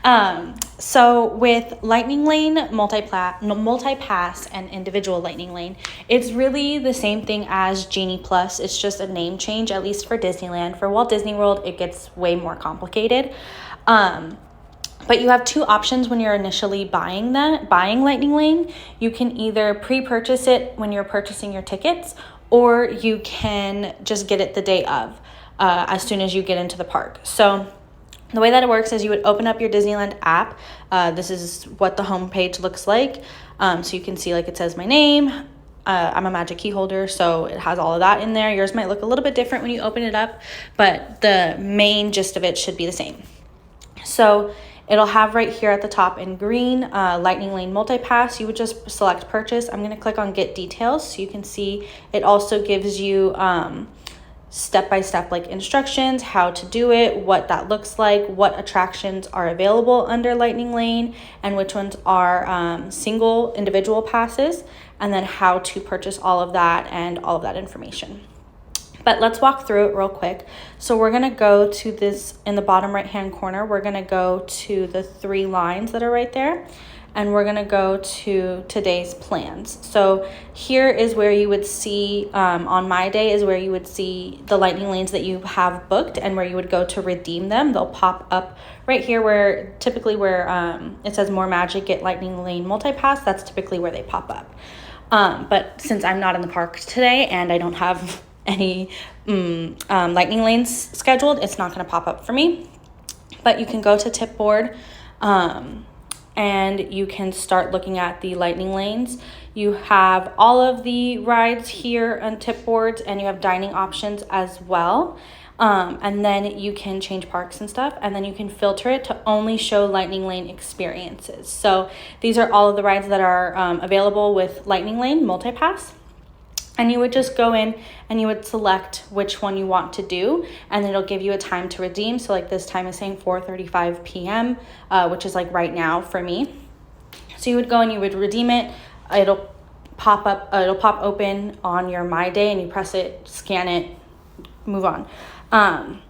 So with Lightning Lane, multi-pass, and individual Lightning Lane, it's really the same thing as Genie Plus. It's just a name change, at least for Disneyland. For Walt Disney World, it gets way more complicated. But you have two options when you're initially buying Lightning Lane. You can either pre-purchase it when you're purchasing your tickets, or you can just get it the day of, as soon as you get into the park. So the way that it works is you would open up your Disneyland app. This is what the homepage looks like. So you can see, like, it says my name. I'm a Magic Key holder, so it has all of that in there. Yours might look a little bit different when you open it up, but the main gist of it should be the same. So it'll have right here at the top in green, Lightning Lane Multi-Pass. You would just select purchase. I'm going to click on get details so you can see it also gives you step-by-step like instructions, how to do it, what that looks like, what attractions are available under Lightning Lane, and which ones are single individual passes, and then how to purchase all of that and all of that information. But let's walk through it real quick. So we're going to go to this in the bottom right hand corner. We're going to go to the 3 lines that are right there. And we're going to go to today's plans. So here is where you would see, on my day is where you would see the Lightning Lanes that you have booked and where you would go to redeem them. They'll pop up right here where it says more magic, get Lightning Lane Multi-Pass. That's typically where they pop up. But since I'm not in the park today and I don't have any Lightning Lanes scheduled, it's not going to pop up for me. But you can go to tip board, and you can start looking at the Lightning Lanes. You have all of the rides here on tip boards, and you have dining options as well. And then you can change parks and stuff, and then you can filter it to only show Lightning Lane experiences. So these are all of the rides that are available with Lightning Lane Multi-Pass. And you would just go in and you would select which one you want to do, and then it'll give you a time to redeem. So like this time is saying 4:35 p.m., which is like right now for me. So you would go and you would redeem it. It'll pop open on your My Day, and you press it, scan it, move on. And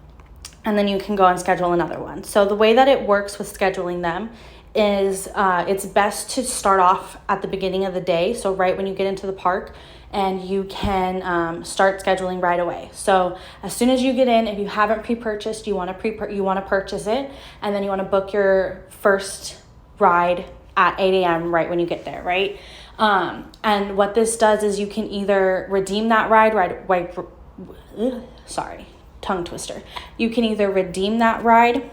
then you can go and schedule another one. So the way that it works with scheduling them is it's best to start off at the beginning of the day. So right when you get into the park, and you can start scheduling right away. So as soon as you get in, if you haven't pre-purchased, you want to purchase it, and then you want to book your first ride at 8 a.m. right when you get there, right? And what this does is you can either redeem that tongue twister. You can either redeem that ride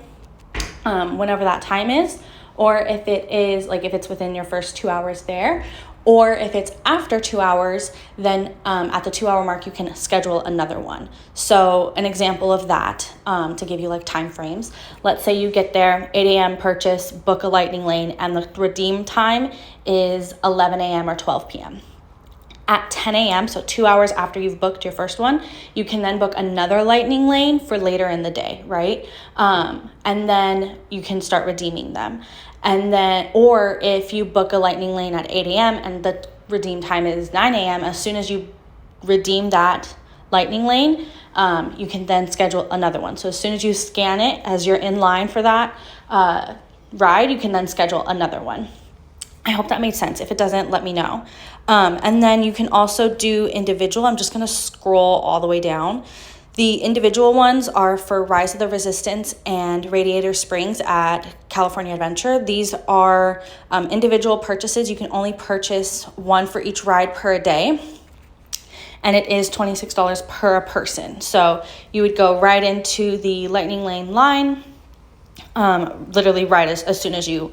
whenever that time is, or if it's within your first 2 hours there, or if it's after 2 hours, then at the 2 hour mark, you can schedule another one. So an example of that, to give you like time frames, let's say you get there, 8 a.m. purchase, book a Lightning Lane, and the redeem time is 11 a.m. or 12 p.m. At 10 a.m., so 2 hours after you've booked your first one, you can then book another Lightning Lane for later in the day, right? And then you can start redeeming them. And then, or if you book a Lightning Lane at 8 a.m. and the redeem time is 9 a.m., as soon as you redeem that Lightning Lane, you can then schedule another one. So as soon as you scan it, as you're in line for that ride, you can then schedule another one. I hope that made sense. If it doesn't, let me know. And then you can also do individual. I'm just going to scroll all the way down. The individual ones are for Rise of the Resistance and Radiator Springs at California Adventure. These are individual purchases. You can only purchase one for each ride per day, and it is $26 per person. So you would go right into the Lightning Lane line, literally right as soon as you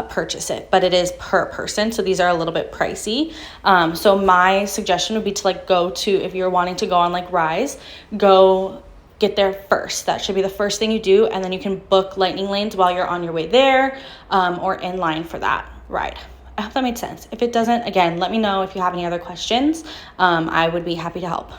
purchase it, but it is per person, so these are a little bit pricey. So my suggestion would be to go to, if you're wanting to go on Rise, go get there first. That should be the first thing you do, and then you can book Lightning Lanes while you're on your way there, or in line for that ride. I hope that made sense. If it doesn't, again, let me know if you have any other questions. I would be happy to help.